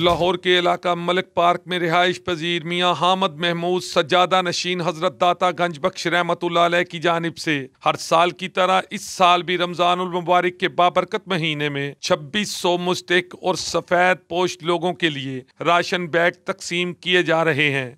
लाहौर के इलाका मलिक पार्क में रिहाइश पजीर मियाँ हामिद महमूद सज्जादा नशीन हजरत दाता गंज बख्श रहमतुल्लाह अलैह की जानिब से हर साल की तरह इस साल भी रमजानुल मुबारक के बाबरकत महीने में 2600 मुस्तहिक और सफेद पोश लोगों के लिए राशन बैग तकसीम किए जा रहे हैं।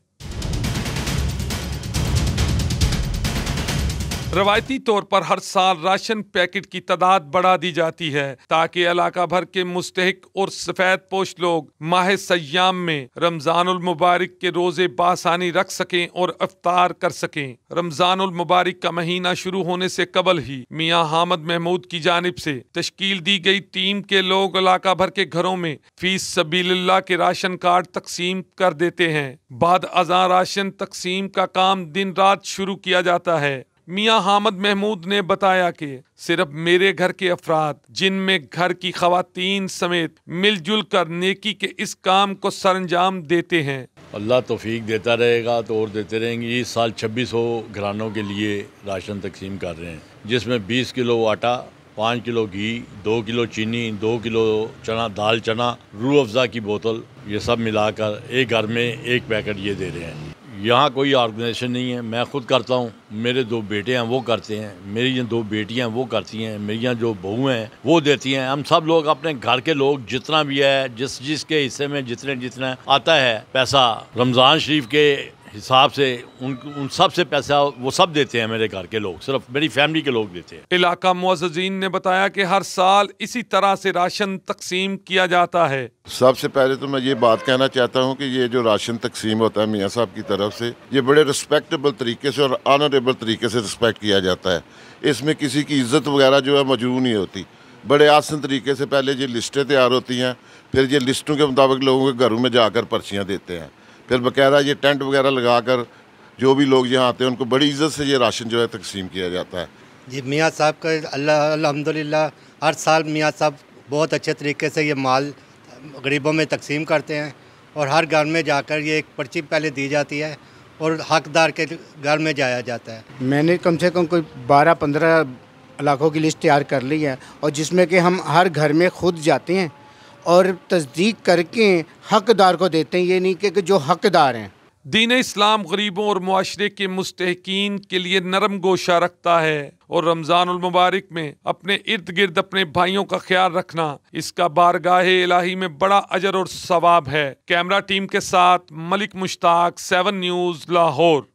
रवायती तौर पर हर साल राशन पैकेट की तादाद बढ़ा दी जाती है ताकि इलाका भर के मुस्तहिक और सफेद पोश लोग माह सय्याम में रमजानुल मुबारक के रोजे बासानी रख सकें और इफ्तार कर सकें। रमजानुल मुबारक का महीना शुरू होने से कबल ही मियाँ हामिद महमूद की जानिब से तश्कील दी गई टीम के लोग इलाका भर के घरों में फीस सबीलिल्लाह के राशन कार्ड तकसीम कर देते हैं। बाद अज़ां राशन तकसीम का काम दिन रात शुरू किया जाता है। मियाँ हामिद महमूद ने बताया कि सिर्फ मेरे घर के अफराद जिनमें घर की खवातीन समेत मिलजुल कर नेकी के इस काम को सरंजाम देते हैं। अल्लाह तौफीक देता रहेगा तो और देते रहेंगे। इस साल 2600 घरानों के लिए राशन तकसीम कर रहे हैं, जिसमें 20 किलो आटा, 5 किलो घी, 2 किलो चीनी, 2 किलो चना दाल चना, रूह अफ़ज़ा की बोतल, ये सब मिलाकर एक घर में एक पैकेट ये दे रहे हैं। यहाँ कोई ऑर्गेनाइजेशन नहीं है, मैं खुद करता हूँ, मेरे 2 बेटे हैं वो करते हैं, मेरी जो 2 बेटियाँ हैं वो करती हैं, मेरी जो बहू हैं वो देती हैं। हम सब लोग अपने घर के लोग जितना भी है जिसके हिस्से में जितना आता है पैसा रमज़ान शरीफ के हिसाब से उन सब से पैसा वो सब देते हैं। मेरे घर के लोग, सिर्फ मेरी फैमिली के लोग देते हैं। इलाका मुअज़्ज़िज़ीन ने बताया कि हर साल इसी तरह से राशन तकसीम किया जाता है। सबसे पहले तो मैं ये बात कहना चाहता हूँ कि ये जो राशन तकसीम होता है मियाँ साहब की तरफ से, ये बड़े रिस्पेक्टेबल तरीके से और ऑनरेबल तरीके से रिस्पेक्ट किया जाता है। इसमें किसी की इज्जत वगैरह जो है मौजूद नहीं होती। बड़े आसान तरीके से पहले ये लिस्टें तैयार होती हैं, फिर ये लिस्टों के मुताबिक लोगों के घरों में जाकर पर्चियाँ देते हैं, फिर बकायदा ये टेंट वगैरह लगाकर जो भी लोग यहाँ आते हैं उनको बड़ी इज्जत से ये राशन जो है तकसीम किया जाता है। जी मियाँ साहब का अल्हम्दुलिल्लाह हर साल मियाँ साहब बहुत अच्छे तरीके से ये माल गरीबों में तकसीम करते हैं और हर घर में जाकर ये एक पर्ची पहले दी जाती है और हकदार के घर में जाया जाता है। मैंने कम से कम कोई 12-15 इलाकों की लिस्ट तैयार कर ली है और जिसमें कि हम हर घर में खुद जाते हैं और तस्दीक करके हकदार को देते हैं। ये नहीं कि जो हकदार हैं। दीन इस्लाम गरीबों और मुआशरे के मुस्तहिकीन के लिए नरम गोशा रखता है और रमजानुल मुबारक में अपने इर्द गिर्द अपने भाइयों का ख्याल रखना इसका बारगाहे इलाही में बड़ा अजर और सवाब है। कैमरा टीम के साथ मलिक मुश्ताक, 7 न्यूज़, लाहौर।